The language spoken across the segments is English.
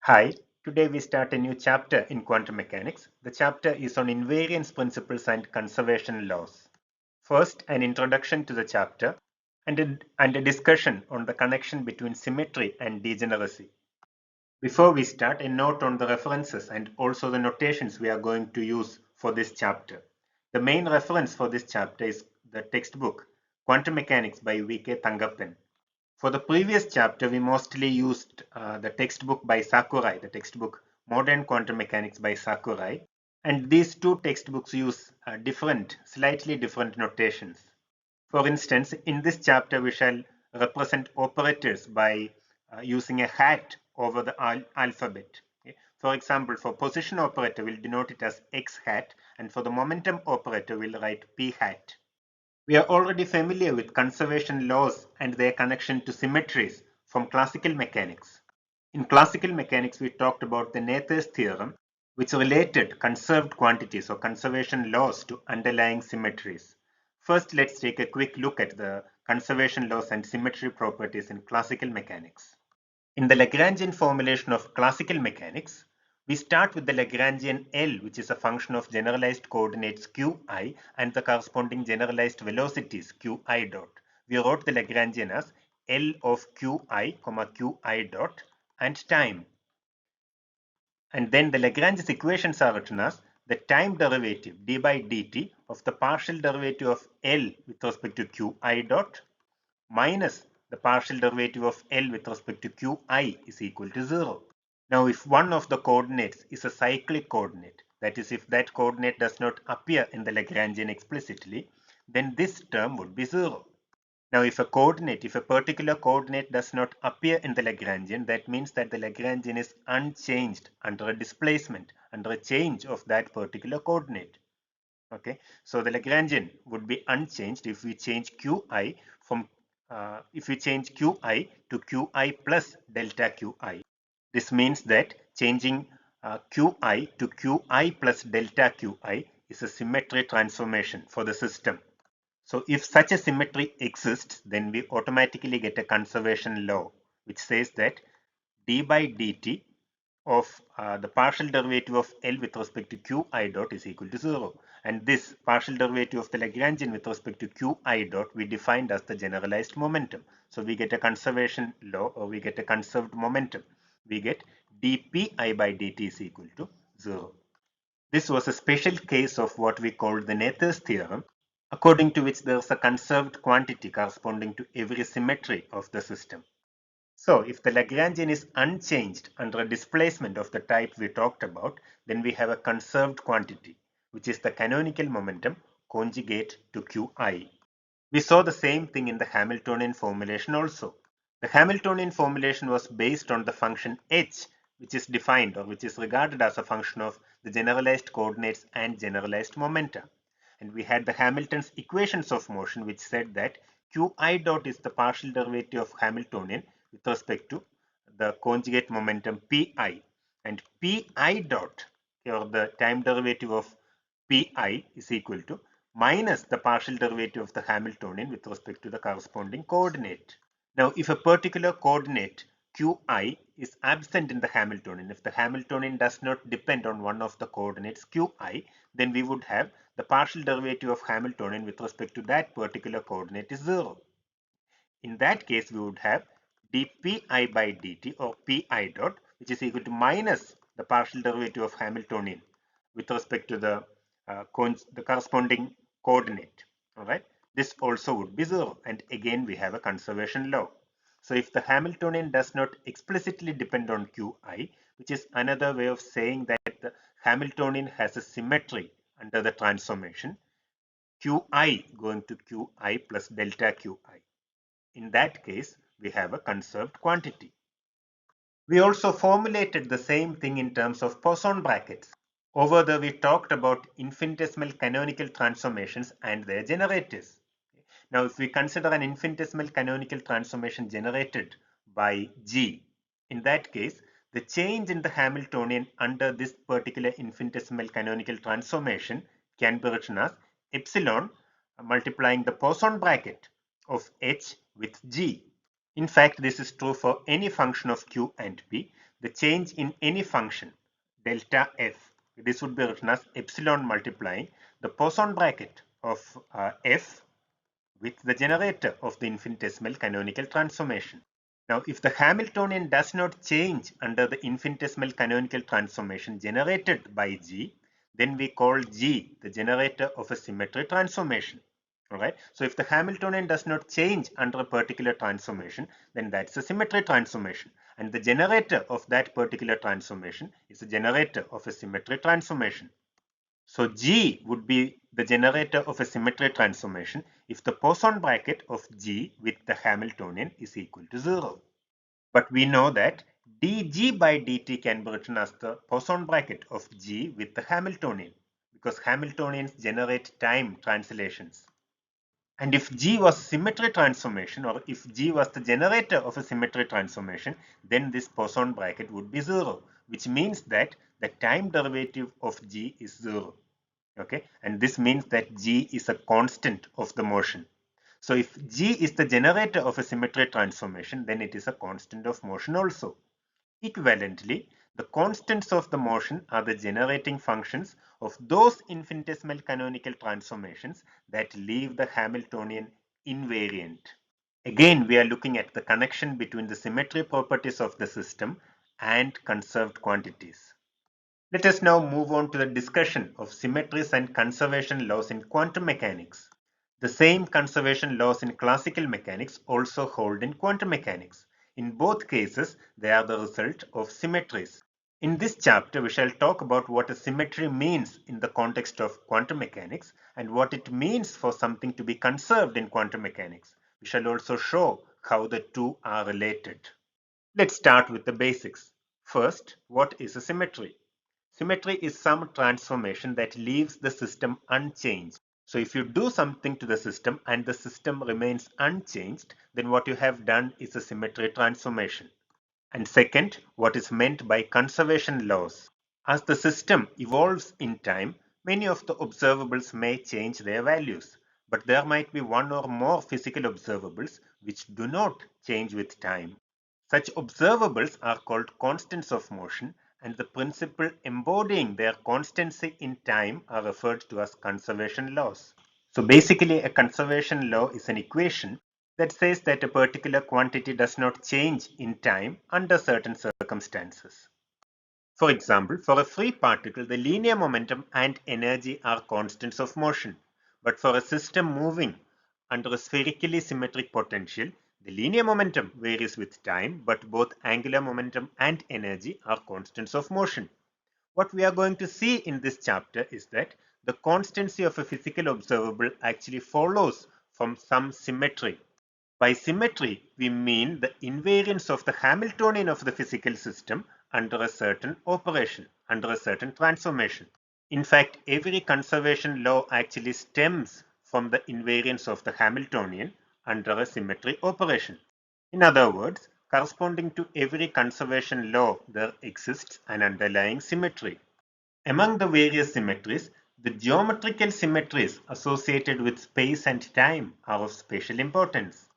Hi, today we start a new chapter in quantum mechanics. The chapter is on invariance principles and conservation laws. First, an introduction to the chapter and a discussion on the connection between symmetry and degeneracy. Before we start, a note on the references and also the notations we are going to use for this chapter. The main reference for this chapter is the textbook Quantum Mechanics by V.K. Thangappan. For the previous chapter, we mostly used the textbook by Sakurai, the textbook Modern Quantum Mechanics by Sakurai. And these two textbooks use slightly different notations. For instance, in this chapter, we shall represent operators by using a hat over the alphabet. Okay? For example, for position operator, we'll denote it as x hat, and for the momentum operator, we'll write p hat. We are already familiar with conservation laws and their connection to symmetries from classical mechanics. In classical mechanics, we talked about the Noether's theorem, which related conserved quantities or conservation laws to underlying symmetries. First, let's take a quick look at the conservation laws and symmetry properties in classical mechanics. In the Lagrangian formulation of classical mechanics, we start with the Lagrangian L, which is a function of generalized coordinates qi and the corresponding generalized velocities qi dot. We wrote the Lagrangian as L of qi, qi dot and time. And then the Lagrange's equations are written as the time derivative d by dt of the partial derivative of L with respect to qi dot minus the partial derivative of L with respect to qi is equal to 0. Now, if one of the coordinates is a cyclic coordinate, that is, if that coordinate does not appear in the Lagrangian explicitly, then this term would be 0. Now, if a particular coordinate does not appear in the Lagrangian, that means that the Lagrangian is unchanged under a displacement, under a change of that particular coordinate. Okay, so the Lagrangian would be unchanged if we change qi to qi plus delta qi. This means that changing qi to qi plus delta qi is a symmetry transformation for the system. So if such a symmetry exists, then we automatically get a conservation law, which says that d by dt of the partial derivative of L with respect to qi dot is equal to 0. And this partial derivative of the Lagrangian with respect to qi dot we defined as the generalized momentum. So we get a conservation law, or we get a conserved momentum. We get dpi by dt is equal to 0. This was a special case of what we called the Noether's theorem, according to which there is a conserved quantity corresponding to every symmetry of the system. So if the Lagrangian is unchanged under a displacement of the type we talked about, then we have a conserved quantity, which is the canonical momentum conjugate to qi. We saw the same thing in the Hamiltonian formulation also. The Hamiltonian formulation was based on the function h, which is defined, or which is regarded as a function of the generalized coordinates and generalized momenta. And we had the Hamilton's equations of motion, which said that qi dot is the partial derivative of Hamiltonian with respect to the conjugate momentum pi, and pi dot, or the time derivative of pi, is equal to minus the partial derivative of the Hamiltonian with respect to the corresponding coordinate. Now, if a particular coordinate qi is absent in the Hamiltonian, if the Hamiltonian does not depend on one of the coordinates qi, then we would have the partial derivative of Hamiltonian with respect to that particular coordinate is 0. In that case, we would have dpi by dt, or pi dot, which is equal to minus the partial derivative of Hamiltonian with respect to the corresponding coordinate. All right, this also would be 0, and again we have a conservation law. So if the Hamiltonian does not explicitly depend on qi, which is another way of saying that the Hamiltonian has a symmetry under the transformation, qi going to qi plus delta qi. In that case, we have a conserved quantity. We also formulated the same thing in terms of Poisson brackets. Over there, we talked about infinitesimal canonical transformations and their generators. Now, if we consider an infinitesimal canonical transformation generated by G, in that case, the change in the Hamiltonian under this particular infinitesimal canonical transformation can be written as epsilon multiplying the Poisson bracket of H with G. In fact, this is true for any function of Q and P. the change in any function, delta f, this would be written as epsilon multiplying the Poisson bracket of f with the generator of the infinitesimal canonical transformation. Now, if the Hamiltonian does not change under the infinitesimal canonical transformation generated by G, then we call G the generator of a symmetry transformation. Alright, so if the Hamiltonian does not change under a particular transformation, then that's a symmetry transformation. And the generator of that particular transformation is a generator of a symmetry transformation. So G would be the generator of a symmetry transformation if the Poisson bracket of G with the Hamiltonian is equal to 0. But we know that dG by dt can be written as the Poisson bracket of G with the Hamiltonian, because Hamiltonians generate time translations. And if G was a symmetry transformation, or if G was the generator of a symmetry transformation, then this Poisson bracket would be 0, which means that the time derivative of G is 0. Okay, and this means that G is a constant of the motion. So if G is the generator of a symmetry transformation, then it is a constant of motion also. Equivalently, the constants of the motion are the generating functions of those infinitesimal canonical transformations that leave the Hamiltonian invariant. Again, we are looking at the connection between the symmetry properties of the system and conserved quantities. Let us now move on to the discussion of symmetries and conservation laws in quantum mechanics. The same conservation laws in classical mechanics also hold in quantum mechanics. In both cases, they are the result of symmetries. In this chapter, we shall talk about what a symmetry means in the context of quantum mechanics and what it means for something to be conserved in quantum mechanics. We shall also show how the two are related. Let's start with the basics. First, what is a symmetry? Symmetry is some transformation that leaves the system unchanged. So if you do something to the system and the system remains unchanged, then what you have done is a symmetry transformation. And second, what is meant by conservation laws? As the system evolves in time, many of the observables may change their values, but there might be one or more physical observables which do not change with time. Such observables are called constants of motion, and the principle embodying their constancy in time are referred to as conservation laws. So basically, a conservation law is an equation that says that a particular quantity does not change in time under certain circumstances. For example, for a free particle, the linear momentum and energy are constants of motion. But for a system moving under a spherically symmetric potential, the linear momentum varies with time, but both angular momentum and energy are constants of motion. What we are going to see in this chapter is that the constancy of a physical observable actually follows from some symmetry. By symmetry, we mean the invariance of the Hamiltonian of the physical system under a certain operation, under a certain transformation. In fact, every conservation law actually stems from the invariance of the Hamiltonian under a symmetry operation. In other words, corresponding to every conservation law, there exists an underlying symmetry. Among the various symmetries, the geometrical symmetries associated with space and time are of special importance.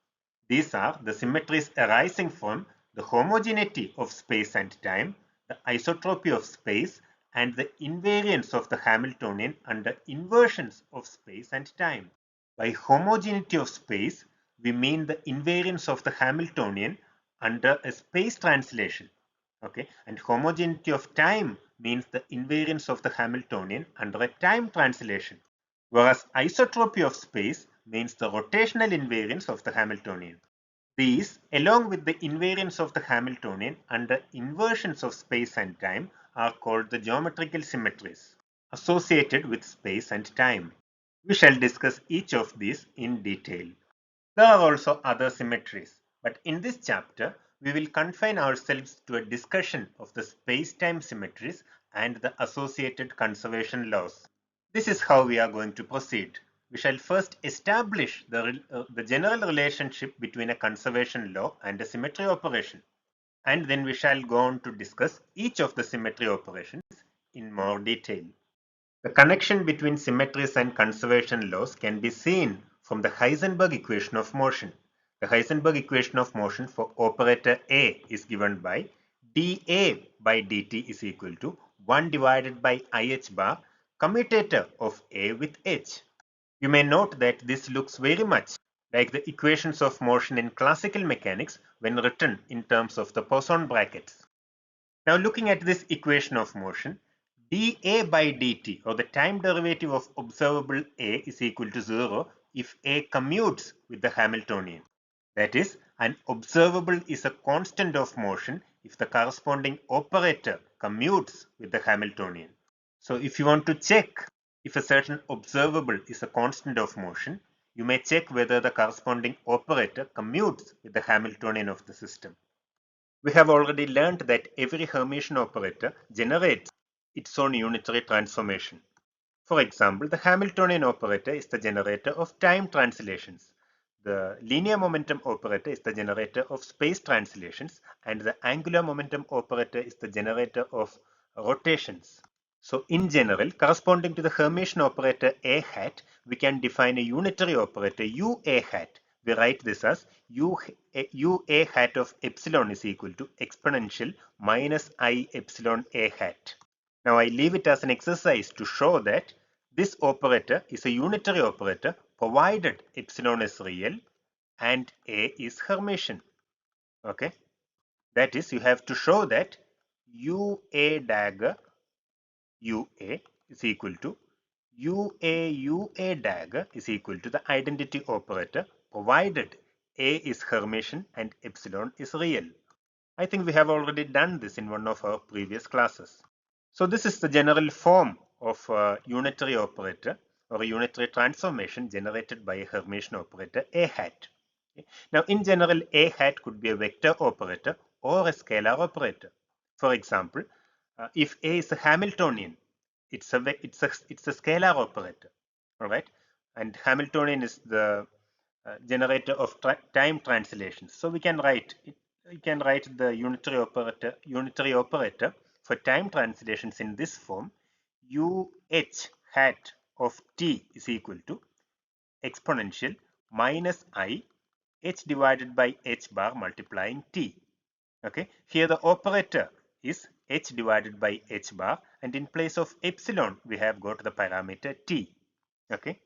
These are the symmetries arising from the homogeneity of space and time, the isotropy of space, and the invariance of the Hamiltonian under inversions of space and time. By homogeneity of space, we mean the invariance of the Hamiltonian under a space translation. Okay, and homogeneity of time means the invariance of the Hamiltonian under a time translation, whereas isotropy of space means the rotational invariance of the Hamiltonian. These, along with the invariance of the Hamiltonian under inversions of space and time, are called the geometrical symmetries associated with space and time. We shall discuss each of these in detail. There are also other symmetries, but in this chapter, we will confine ourselves to a discussion of the space-time symmetries and the associated conservation laws. This is how we are going to proceed. We shall first establish the general relationship between a conservation law and a symmetry operation, and then we shall go on to discuss each of the symmetry operations in more detail. The connection between symmetries and conservation laws can be seen from the Heisenberg equation of motion. The Heisenberg equation of motion for operator A is given by dA by dt is equal to 1 divided by IH bar, commutator of A with H. You may note that this looks very much like the equations of motion in classical mechanics when written in terms of the Poisson brackets. Now looking at this equation of motion, dA by dt, or the time derivative of observable A, is equal to 0 if A commutes with the Hamiltonian. That is, an observable is a constant of motion if the corresponding operator commutes with the Hamiltonian. So if you want to check if a certain observable is a constant of motion, you may check whether the corresponding operator commutes with the Hamiltonian of the system. We have already learned that every Hermitian operator generates its own unitary transformation. For example, the Hamiltonian operator is the generator of time translations. The linear momentum operator is the generator of space translations, and the angular momentum operator is the generator of rotations. So in general, corresponding to the Hermitian operator A hat, we can define a unitary operator U A hat. We write this as U A hat of epsilon is equal to exponential minus I epsilon A hat. Now I leave it as an exercise to show that this operator is a unitary operator provided epsilon is real and A is Hermitian. Okay, that is, you have to show that UA dagger UA is equal to UA dagger is equal to the identity operator provided A is Hermitian and epsilon is real. I think we have already done this in one of our previous classes. So this is the general form of a unitary operator or a unitary transformation generated by a Hermitian operator A hat. Now in general, A hat could be a vector operator or a scalar operator. For example, if A is a Hamiltonian, it's a scalar operator, all right? And Hamiltonian is the generator of time translations. So we can write the unitary operator for time translations in this form: UH hat of t is equal to exponential minus I h divided by h bar multiplying t. Okay, here the operator is h divided by h bar, and in place of epsilon we have got the parameter t. Okay,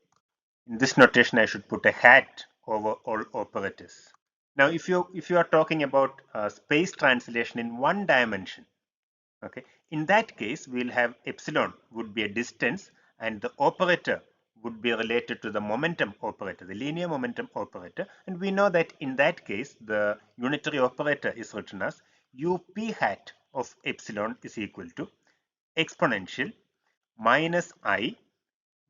in this notation I should put a hat over all operators. Now if you are talking about space translation in one dimension, okay, in that case we'll have epsilon would be a distance and the operator would be related to the momentum operator, the linear momentum operator, and we know that in that case the unitary operator is written as up hat of epsilon is equal to exponential minus I,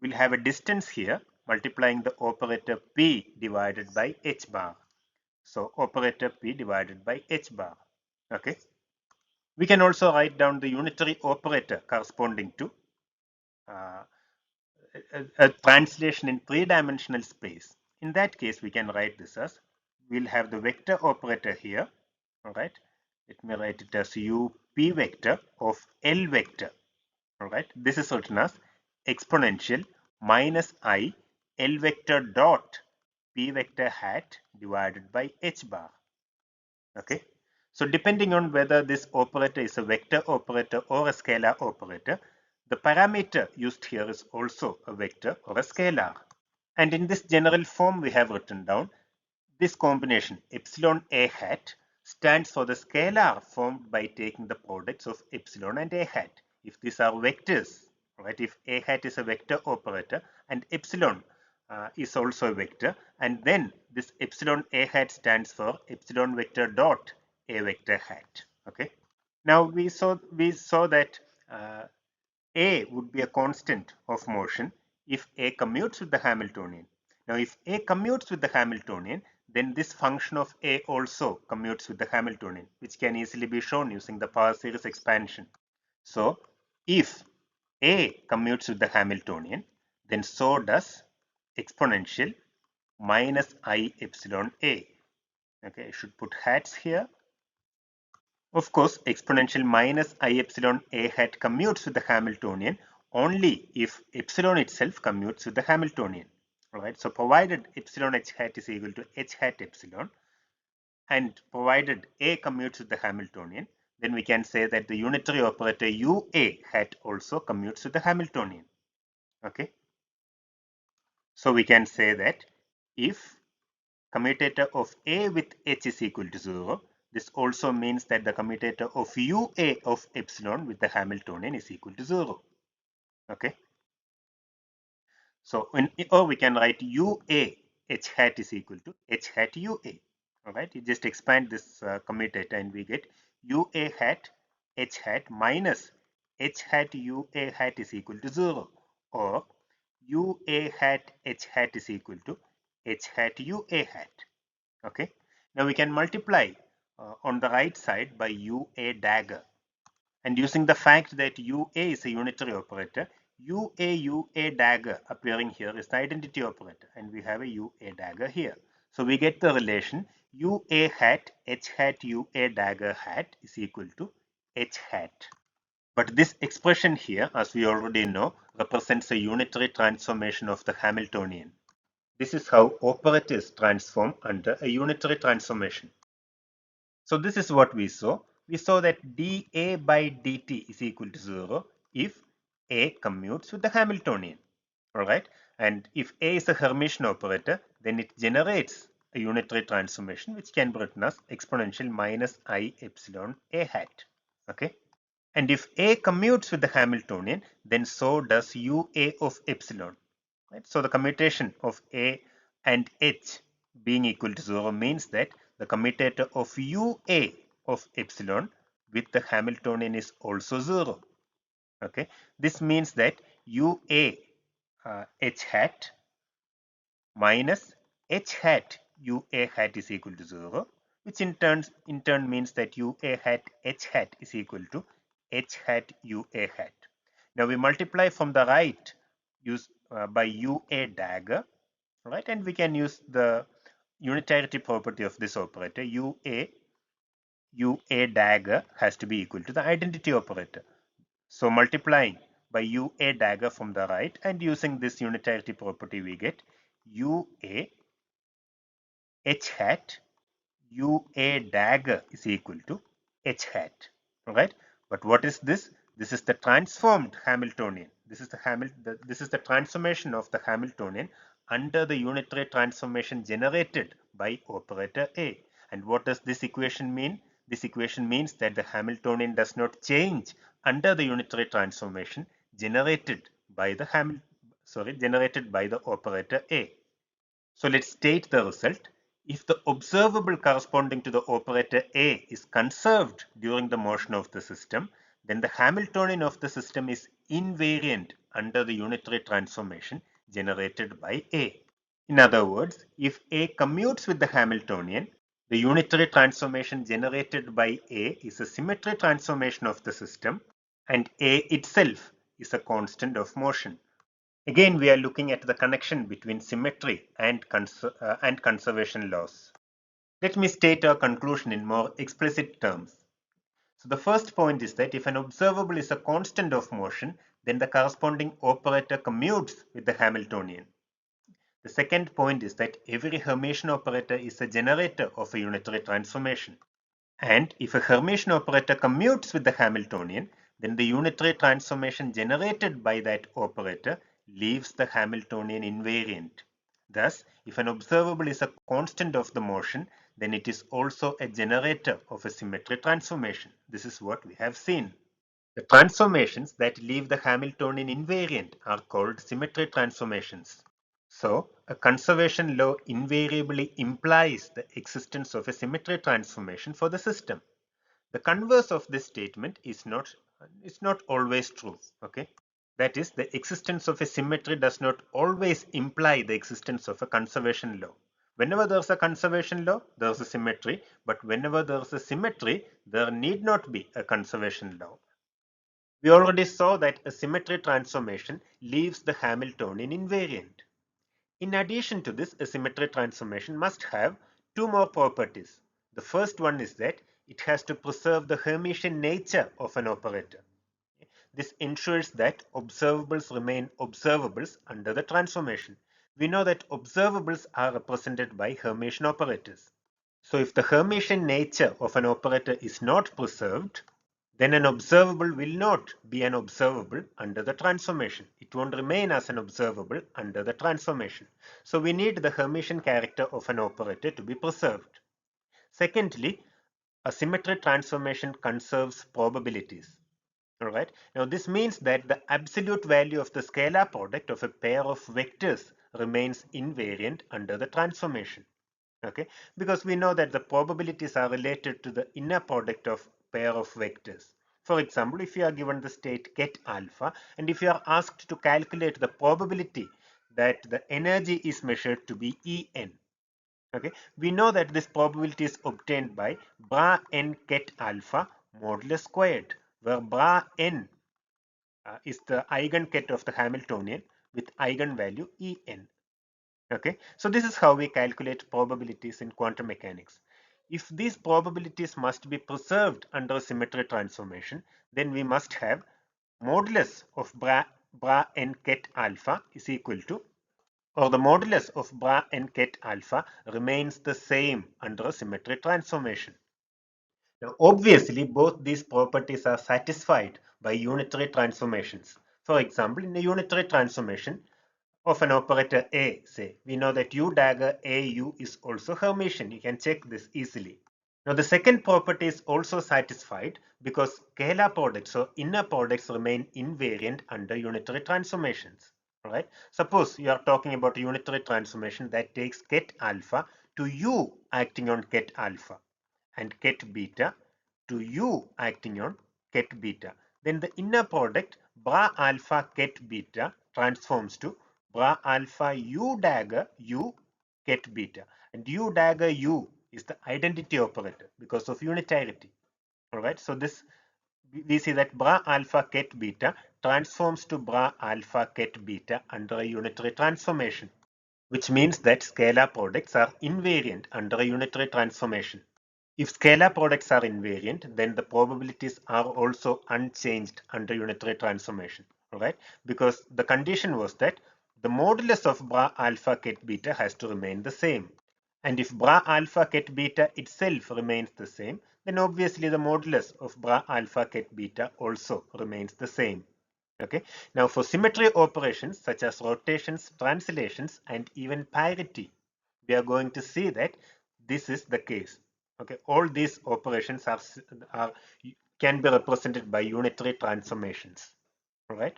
will have a distance here multiplying the operator p divided by h bar. So operator p divided by h bar. Okay, we can also write down the unitary operator corresponding to uh, a translation in three-dimensional space. In that case, we can write this as, we'll have the vector operator here. All right, let me write it as up vector of L vector. All right, this is written as exponential minus I L vector dot p vector hat divided by h bar. Okay, so depending on whether this operator is a vector operator or a scalar operator, the parameter used here is also a vector or a scalar. And in this general form we have written down this combination epsilon a hat stands for the scalar formed by taking the products of epsilon and a hat. If these are vectors, right, if a hat is a vector operator and epsilon is also a vector, and then this epsilon a hat stands for epsilon vector dot a vector hat. Okay, now we saw that a would be a constant of motion if A commutes with the Hamiltonian. Now if A commutes with the Hamiltonian, then this function of A also commutes with the Hamiltonian, which can easily be shown using the power series expansion. So if A commutes with the Hamiltonian, then so does exponential minus I epsilon A. Okay, I should put hats here. Of course, exponential minus I epsilon A hat commutes with the Hamiltonian only if epsilon itself commutes with the Hamiltonian. Alright, so provided epsilon h hat is equal to h hat epsilon and provided A commutes with the Hamiltonian, then we can say that the unitary operator UA hat also commutes with the Hamiltonian. Okay. So we can say that if commutator of A with H is equal to 0, this also means that the commutator of UA of epsilon with the Hamiltonian is equal to 0. Okay. So or we can write UA H hat is equal to H hat UA. All right. You just expand this commutator and we get UA hat H hat minus H hat UA hat is equal to 0, or UA hat H hat is equal to H hat UA hat. Okay. Now we can multiply on the right side by UA dagger. And using the fact that UA is a unitary operator, UA dagger appearing here is the identity operator, and we have a UA dagger here. So we get the relation UA hat H hat UA dagger hat is equal to H hat. But this expression here, as we already know, represents a unitary transformation of the Hamiltonian. This is how operators transform under a unitary transformation. So this is what we saw. We saw that dA by dt is equal to 0 if A commutes with the Hamiltonian. Alright, and if A is a Hermitian operator, then it generates a unitary transformation which can be written as exponential minus I epsilon A hat. Okay, and if A commutes with the Hamiltonian, then so does UA of epsilon. Right? So the commutation of A and H being equal to 0 means that the commutator of UA of epsilon with the Hamiltonian is also 0. Okay, this means that UA H hat minus H hat UA hat is equal to 0, which in turn means that UA hat H hat is equal to H hat UA hat. Now we multiply from the right by UA dagger, right, and we can use the unitarity property of this operator. UA dagger has to be equal to the identity operator. So multiplying by UA dagger from the right and using this unitarity property, we get UA H hat UA dagger is equal to H hat. All right. But what is this? This is the transformed Hamiltonian. This is the transformation of the Hamiltonian under the unitary transformation generated by operator A. And what does this equation mean? This equation means that the Hamiltonian does not change under the unitary transformation generated by the operator A. So let's state the result. If the observable corresponding to the operator A is conserved during the motion of the system, then the Hamiltonian of the system is invariant under the unitary transformation generated by A. In other words, if A commutes with the Hamiltonian, the unitary transformation generated by A is a symmetry transformation of the system, and A itself is a constant of motion. Again, we are looking at the connection between symmetry and conservation laws. Let me state our conclusion in more explicit terms. So the first point is that if an observable is a constant of motion, then the corresponding operator commutes with the Hamiltonian. The second point is that every Hermitian operator is a generator of a unitary transformation. And if a Hermitian operator commutes with the Hamiltonian, then the unitary transformation generated by that operator leaves the Hamiltonian invariant. Thus, if an observable is a constant of the motion, then it is also a generator of a symmetry transformation. This is what we have seen. The transformations that leave the Hamiltonian invariant are called symmetry transformations. So, a conservation law invariably implies the existence of a symmetry transformation for the system. The converse of this statement is not always true. Okay, that is, the existence of a symmetry does not always imply the existence of a conservation law. Whenever there is a conservation law, there is a symmetry, but whenever there is a symmetry, there need not be a conservation law. We already saw that a symmetry transformation leaves the Hamiltonian invariant. In addition to this, a symmetry transformation must have two more properties. The first one is that it has to preserve the Hermitian nature of an operator. This ensures that observables remain observables under the transformation. We know that observables are represented by Hermitian operators. So if the Hermitian nature of an operator is not preserved, then an observable will not be an observable under the transformation. It won't remain as an observable under the transformation. So we need the Hermitian character of an operator to be preserved. Secondly, a symmetry transformation conserves probabilities. Alright. Now this means that the absolute value of the scalar product of a pair of vectors remains invariant under the transformation. Okay, because we know that the probabilities are related to the inner product of pair of vectors. For example, if you are given the state ket alpha, and if you are asked to calculate the probability that the energy is measured to be En, okay, we know that this probability is obtained by bra n ket alpha modulus squared, where bra n is the eigenket of the Hamiltonian with eigenvalue En. Okay, so this is how we calculate probabilities in quantum mechanics. If these probabilities must be preserved under symmetry transformation, then we must have modulus of bra n ket alpha is equal to, or the modulus of bra n ket alpha remains the same under a symmetry transformation. Now, obviously, both these properties are satisfied by unitary transformations. For example, in a unitary transformation of an operator A, say, we know that U dagger AU is also Hermitian. You can check this easily. Now, the second property is also satisfied because scalar products or inner products remain invariant under unitary transformations. Right? Suppose you are talking about a unitary transformation that takes ket alpha to U acting on ket alpha and ket beta to U acting on ket beta. Then the inner product bra alpha ket beta transforms to bra alpha U dagger U ket beta. And U dagger U is the identity operator because of unitarity. Alright, so this we see that bra alpha ket beta transforms to bra alpha ket beta under a unitary transformation, which means that scalar products are invariant under a unitary transformation. If scalar products are invariant, then the probabilities are also unchanged under unitary transformation, right? Because the condition was that the modulus of bra alpha ket beta has to remain the same. And if bra alpha ket beta itself remains the same, then obviously the modulus of bra alpha ket beta also remains the same. Okay. Now for symmetry operations such as rotations, translations, and even parity, we are going to see that this is the case. Okay, all these operations are can be represented by unitary transformations. All right.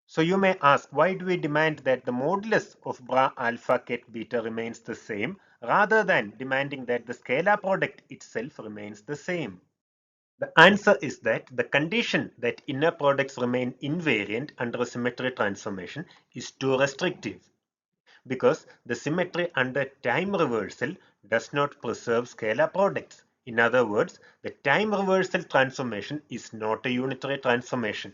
So you may ask, why do we demand that the modulus of bra alpha ket beta remains the same rather than demanding that the scalar product itself remains the same? The answer is that the condition that inner products remain invariant under a symmetry transformation is too restrictive, because the symmetry under time reversal does not preserve scalar products. In other words, the time reversal transformation is not a unitary transformation,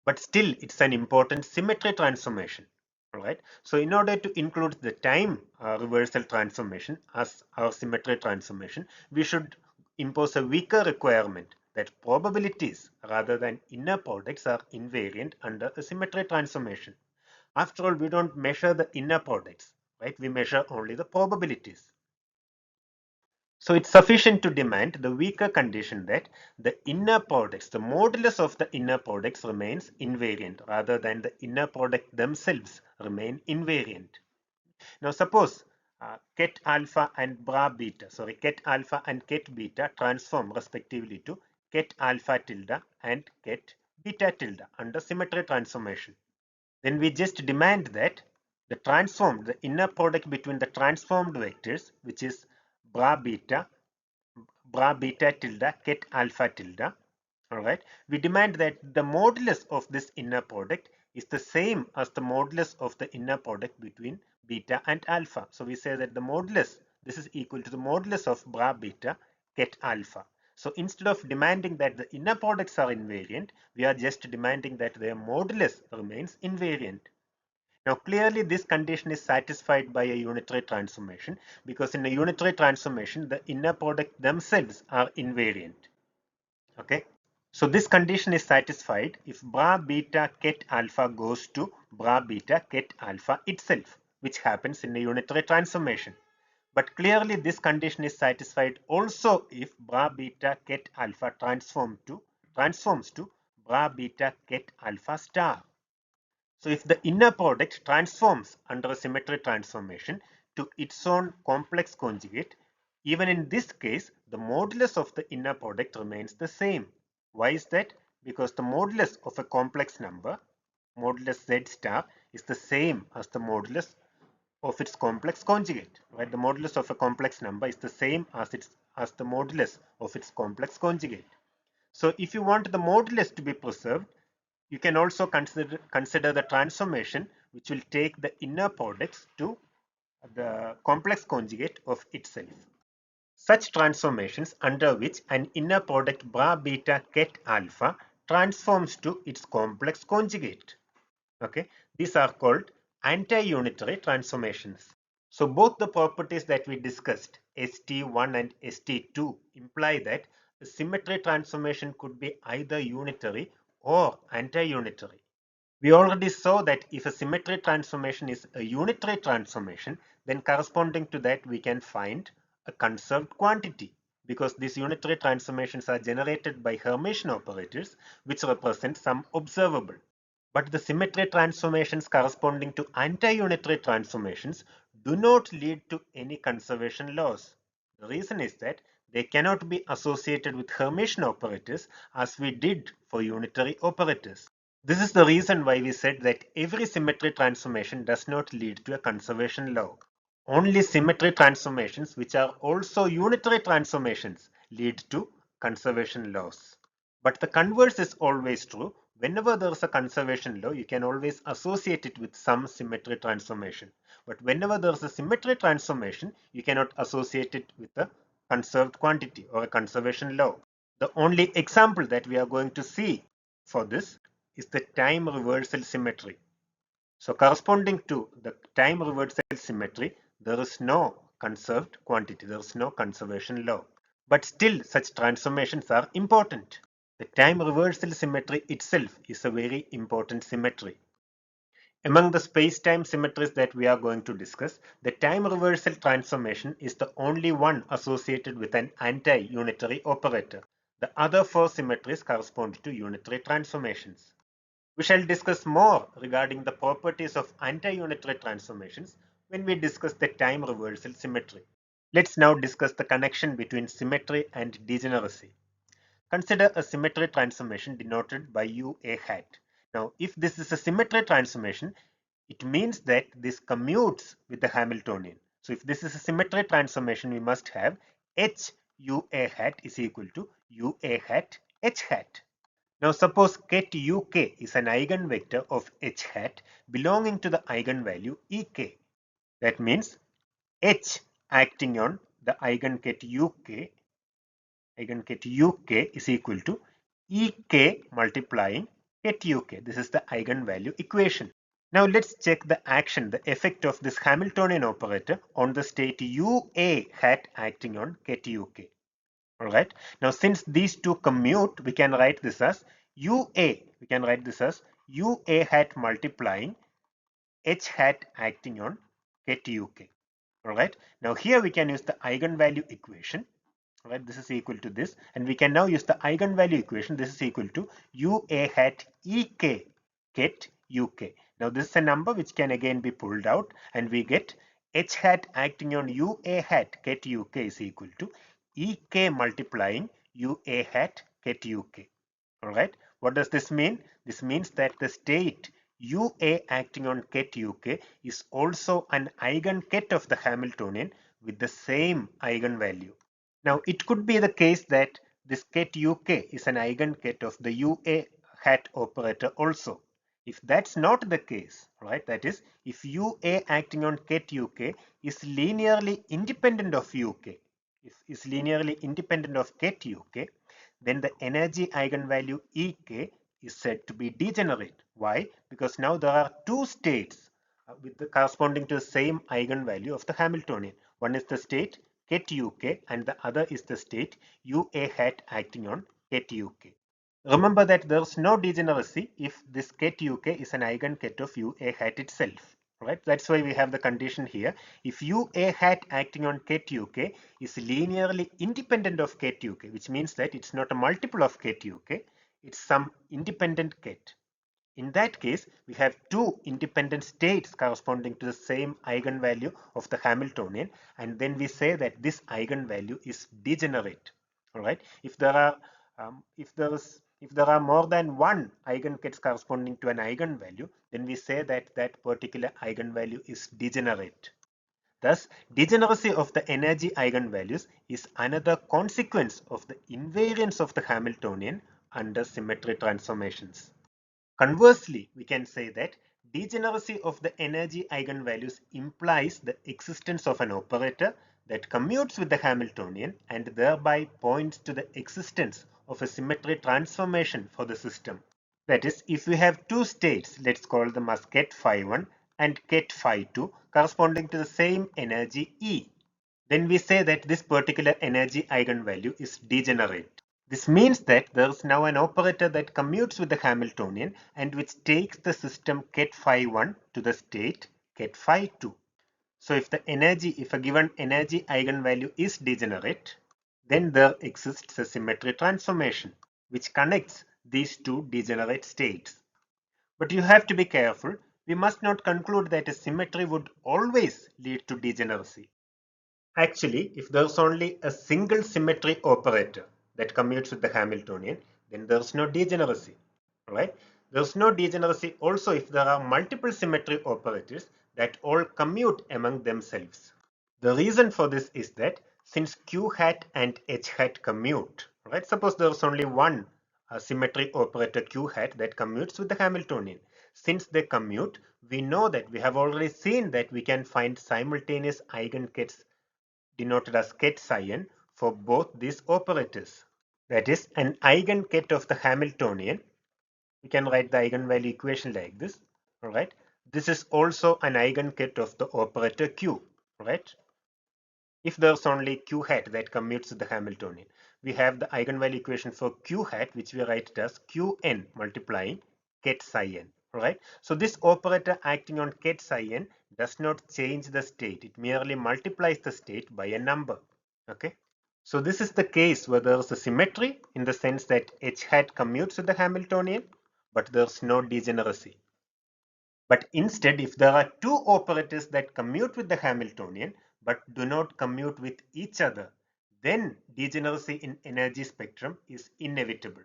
but still it's an important symmetry transformation. Right? So in order to include the time reversal transformation as our symmetry transformation, we should impose a weaker requirement that probabilities rather than inner products are invariant under a symmetry transformation. After all, we don't measure the inner products, right? We measure only the probabilities. So it's sufficient to demand the weaker condition that the inner products, the modulus of the inner products remains invariant rather than the inner product themselves remain invariant. Now suppose ket alpha and ket alpha and ket beta transform respectively to ket alpha tilde and ket beta tilde under symmetry transformation. Then we just demand that the inner product between the transformed vectors, which is bra beta tilde ket alpha tilde, all right, we demand that the modulus of this inner product is the same as the modulus of the inner product between beta and alpha. So we say that the modulus, this is equal to the modulus of bra beta ket alpha. So instead of demanding that the inner products are invariant, we are just demanding that their modulus remains invariant. Now clearly this condition is satisfied by a unitary transformation, because in a unitary transformation the inner product themselves are invariant. Okay. So this condition is satisfied if bra beta ket alpha goes to bra beta ket alpha itself, which happens in a unitary transformation. But clearly this condition is satisfied also if bra beta ket alpha transforms to bra beta ket alpha star. So if the inner product transforms under a symmetry transformation to its own complex conjugate, even in this case, the modulus of the inner product remains the same. Why is that? Because the modulus of a complex number, modulus z star, is the same as the modulus of its complex conjugate. Right? The modulus of a complex number is the same as the modulus of its complex conjugate. So if you want the modulus to be preserved, you can also consider the transformation which will take the inner products to the complex conjugate of itself. Such transformations under which an inner product bra beta ket alpha transforms to its complex conjugate. Okay, these are called anti-unitary transformations. So both the properties that we discussed, ST1 and ST2, imply that the symmetry transformation could be either unitary or anti-unitary. We already saw that if a symmetry transformation is a unitary transformation, then corresponding to that we can find a conserved quantity, because these unitary transformations are generated by Hermitian operators which represent some observable. But the symmetry transformations corresponding to anti-unitary transformations do not lead to any conservation laws. The reason is that they cannot be associated with Hermitian operators as we did for unitary operators. This is the reason why we said that every symmetry transformation does not lead to a conservation law. Only symmetry transformations which are also unitary transformations lead to conservation laws. But the converse is always true. Whenever there is a conservation law, you can always associate it with some symmetry transformation. But whenever there is a symmetry transformation, you cannot associate it with a conserved quantity or a conservation law. The only example that we are going to see for this is the time reversal symmetry. So corresponding to the time reversal symmetry, there is no conserved quantity, there is no conservation law. But still such transformations are important. The time reversal symmetry itself is a very important symmetry. Among the space-time symmetries that we are going to discuss, the time reversal transformation is the only one associated with an anti-unitary operator. The other four symmetries correspond to unitary transformations. We shall discuss more regarding the properties of anti-unitary transformations when we discuss the time reversal symmetry. Let's now discuss the connection between symmetry and degeneracy. Consider a symmetry transformation denoted by UA hat. Now, if this is a symmetry transformation, it means that this commutes with the Hamiltonian. So if this is a symmetry transformation, we must have H UA hat is equal to UA hat H hat. Now suppose ket uk is an eigenvector of H hat belonging to the eigenvalue Ek. That means H acting on the eigenket uk is equal to Ek multiplying ket uk. This is the eigenvalue equation. Now let's check the action, the effect of this Hamiltonian operator on the state UA hat acting on ket uk. Alright. Now since these two commute, we can write this as UA. We can write this as UA hat multiplying H hat acting on ket uk. Alright. Now here we can use the eigenvalue equation. Right, this is equal to this, and we can now use the eigenvalue equation. This is equal to UA hat EK ket UK. Now this is a number which can again be pulled out, and we get H hat acting on UA hat ket UK is equal to EK multiplying UA hat ket UK. Alright, what does this mean? This means that the state UA acting on ket UK is also an eigenket of the Hamiltonian with the same eigenvalue. Now it could be the case that this ket uk is an eigenket of the UA hat operator also. If that's not the case, right, that is if UA acting on ket uk is linearly independent of UK, if is linearly independent of ket UK, then the energy eigenvalue Ek is said to be degenerate. Why? Because now there are two states with the corresponding to the same eigenvalue of the Hamiltonian. One is the state ket uk and the other is the state UA hat acting on ket uk. Remember that there is no degeneracy if this ket uk is an eigenket of UA hat itself. Right? That's why we have the condition here. If UA hat acting on ket UK is linearly independent of ket UK, which means that it's not a multiple of ket UK, it's some independent ket. In that case, we have two independent states corresponding to the same eigenvalue of the Hamiltonian, and then we say that this eigenvalue is degenerate. All right. If there are more than one eigenkets corresponding to an eigenvalue, then we say that that particular eigenvalue is degenerate. Thus, degeneracy of the energy eigenvalues is another consequence of the invariance of the Hamiltonian under symmetry transformations. Conversely, we can say that degeneracy of the energy eigenvalues implies the existence of an operator that commutes with the Hamiltonian and thereby points to the existence of a symmetry transformation for the system. That is, if we have two states, let's call them as ket phi1 and ket phi2 corresponding to the same energy E, then we say that this particular energy eigenvalue is degenerate. This means that there is now an operator that commutes with the Hamiltonian and which takes the system ket phi1 to the state ket phi2. So if a given energy eigenvalue is degenerate, then there exists a symmetry transformation which connects these two degenerate states. But you have to be careful. We must not conclude that a symmetry would always lead to degeneracy. Actually, if there's only a single symmetry operator that commutes with the Hamiltonian, then there's no degeneracy, right? There's no degeneracy also if there are multiple symmetry operators that all commute among themselves. The reason for this is that since Q hat and H hat commute, right? Suppose there's only one symmetry operator Q hat that commutes with the Hamiltonian. Since they commute, we know that we have already seen that we can find simultaneous eigenkets denoted as ket psi n for both these operators. That is, an eigenket of the Hamiltonian. We can write the eigenvalue equation like this. All right. This is also an eigenket of the operator Q. Right. If there's only Q hat that commutes to the Hamiltonian, we have the eigenvalue equation for Q hat, which we write it as Qn multiplying ket psi n. Right. So this operator acting on ket psi n does not change the state. It merely multiplies the state by a number. Okay. So this is the case where there is a symmetry in the sense that H hat commutes with the Hamiltonian, but there's no degeneracy. But instead, if there are two operators that commute with the Hamiltonian but do not commute with each other, then degeneracy in energy spectrum is inevitable.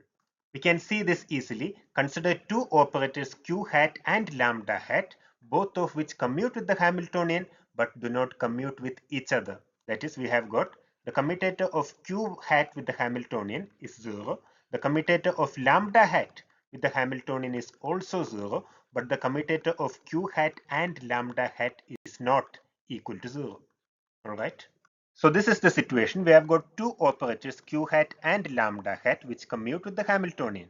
We can see this easily. Consider two operators Q hat and lambda hat, both of which commute with the Hamiltonian but do not commute with each other. That is, we have got the commutator of Q hat with the Hamiltonian is 0. The commutator of lambda hat with the Hamiltonian is also 0, but the commutator of Q hat and lambda hat is not equal to 0. Alright. So this is the situation. We have got two operators Q hat and lambda hat which commute with the Hamiltonian,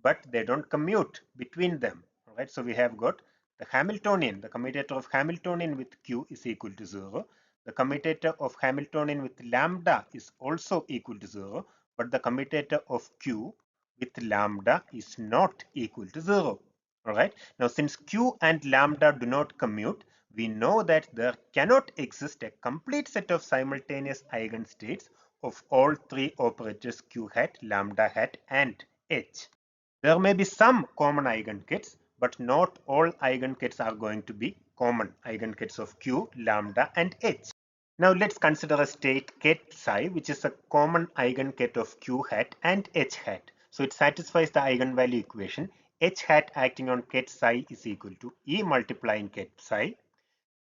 but they don't commute between them. Alright. So we have got the Hamiltonian, the commutator of Hamiltonian with Q is equal to 0. The commutator of Hamiltonian with lambda is also equal to 0, but the commutator of Q with lambda is not equal to 0. Alright. Now since Q and lambda do not commute, we know that there cannot exist a complete set of simultaneous eigenstates of all three operators Q hat, lambda hat and H. There may be some common eigenkets, but not all eigenkets are going to be common eigenkets of Q, lambda and H. Now let's consider a state ket psi, which is a common eigenket of Q hat and H hat. So it satisfies the eigenvalue equation. H hat acting on ket psi is equal to E multiplying ket psi.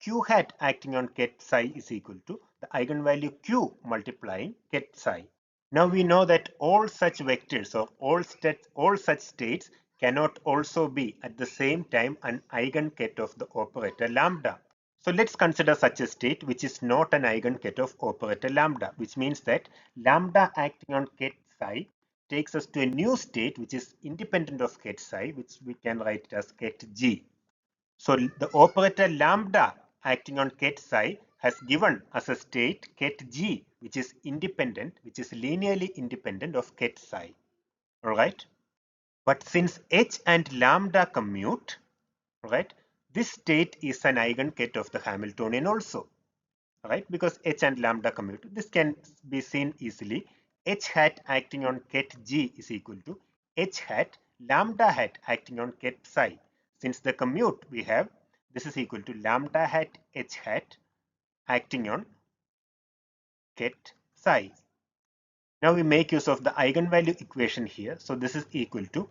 Q hat acting on ket psi is equal to the eigenvalue Q multiplying ket psi. Now we know that all such vectors or all such states cannot also be at the same time an eigenket of the operator lambda. So let's consider such a state which is not an eigenket of operator lambda, which means that lambda acting on ket psi takes us to a new state which is independent of ket psi, which we can write it as ket g. So the operator lambda acting on ket psi has given us a state ket g, which is independent, which is linearly independent of ket psi. All right. But since H and lambda commute, right, this state is an eigenket of the Hamiltonian also, right? Because H and lambda commute. This can be seen easily. H hat acting on ket G is equal to H hat lambda hat acting on ket psi. Since the commute we have, this is equal to lambda hat H hat acting on ket psi. Now we make use of the eigenvalue equation here. So this is equal to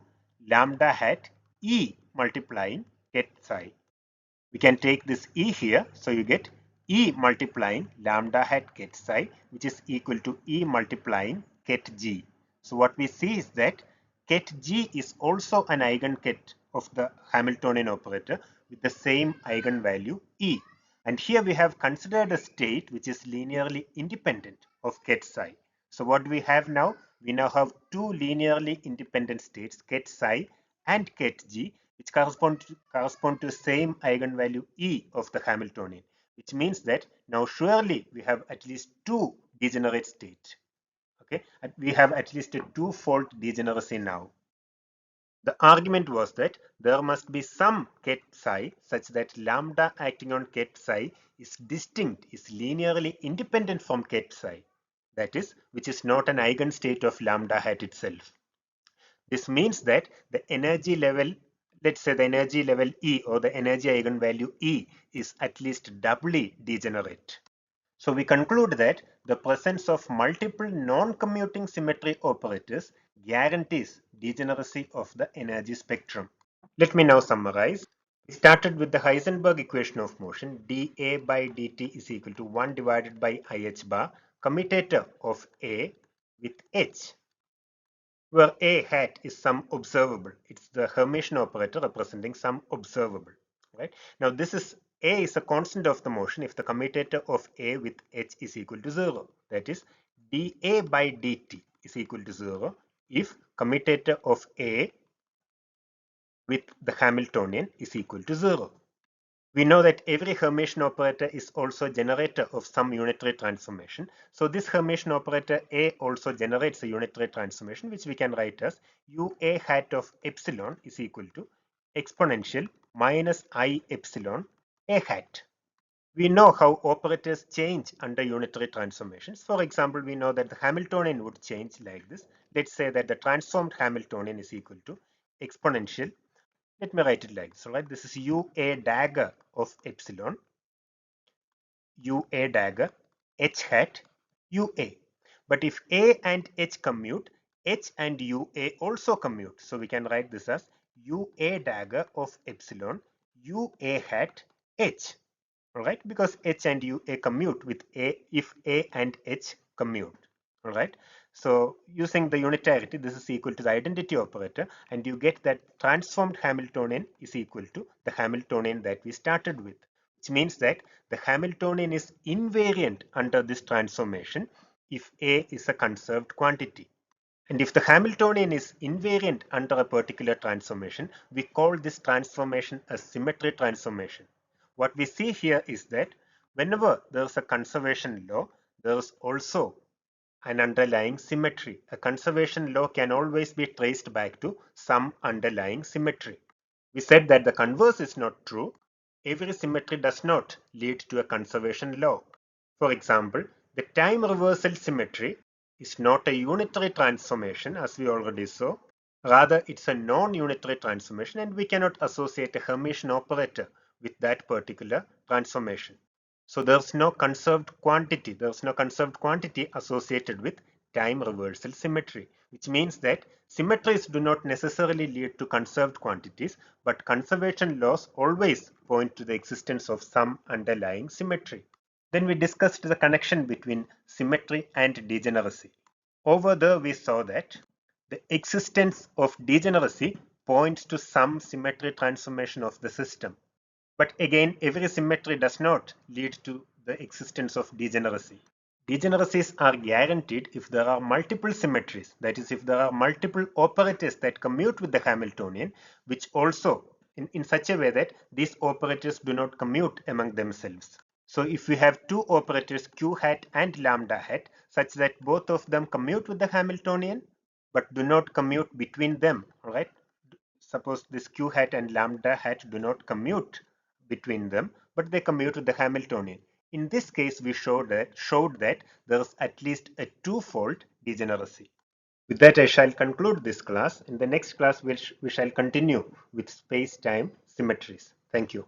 lambda hat E multiplying ket psi. We can take this E here, so you get E multiplying lambda hat ket psi, which is equal to E multiplying ket G. So what we see is that ket G is also an eigenket of the Hamiltonian operator with the same eigenvalue E. And here we have considered a state which is linearly independent of ket psi. So what do we have now? We now have two linearly independent states, ket psi and ket G, which correspond to same eigenvalue E of the Hamiltonian, which means that now surely we have at least two degenerate states. Okay, and we have at least a two-fold degeneracy now. The argument was that there must be some ket psi such that lambda acting on ket psi is distinct, is linearly independent from ket psi, that is, which is not an eigenstate of lambda hat itself. This means that the energy level, let's say the energy level E or the energy eigenvalue E is at least doubly degenerate. So we conclude that the presence of multiple non-commuting symmetry operators guarantees degeneracy of the energy spectrum. Let me now summarize. We started with the Heisenberg equation of motion, dA by dt is equal to 1 divided by IH bar, commutator of A with H, where A hat is some observable. It's the Hermitian operator representing some observable. Right? Now this is A is a constant of the motion if the commutator of A with H is equal to 0. That is dA by dt is equal to 0 if commutator of A with the Hamiltonian is equal to 0. We know that every Hermitian operator is also a generator of some unitary transformation. So this Hermitian operator A also generates a unitary transformation, which we can write as UA hat of epsilon is equal to exponential minus I epsilon A hat. We know how operators change under unitary transformations. For example, we know that the Hamiltonian would change like this. Let's say that the transformed Hamiltonian is equal to exponential. Let me write it like this, right? This is UA dagger of epsilon, UA dagger, H hat, UA. But if A and H commute, H and UA also commute. So we can write this as UA dagger of epsilon, UA hat, H. Alright, because H and UA commute with A if A and H commute. Alright, so using the unitarity, this is equal to the identity operator, and you get that transformed Hamiltonian is equal to the Hamiltonian that we started with, which means that the Hamiltonian is invariant under this transformation if A is a conserved quantity. And if the Hamiltonian is invariant under a particular transformation, we call this transformation a symmetry transformation. What we see here is that whenever there is a conservation law, there is also an underlying symmetry. A conservation law can always be traced back to some underlying symmetry. We said that the converse is not true. Every symmetry does not lead to a conservation law. For example, the time reversal symmetry is not a unitary transformation, as we already saw. Rather, it's a non-unitary transformation, and we cannot associate a Hermitian operator with that particular transformation. So there's no conserved quantity. There's no conserved quantity associated with time reversal symmetry, which means that symmetries do not necessarily lead to conserved quantities, but conservation laws always point to the existence of some underlying symmetry. Then we discussed the connection between symmetry and degeneracy. Over there, we saw that the existence of degeneracy points to some symmetry transformation of the system. But again, every symmetry does not lead to the existence of degeneracy. Degeneracies are guaranteed if there are multiple symmetries, that is, if there are multiple operators that commute with the Hamiltonian, which also in such a way that these operators do not commute among themselves. So if we have two operators q hat and lambda hat such that both of them commute with the Hamiltonian but do not commute between them, right? Suppose this q hat and lambda hat do not commute between them, but they commute with the Hamiltonian. In this case, we showed that there is at least a twofold degeneracy. With that, I shall conclude this class. In the next class, we shall continue with space-time symmetries. Thank you.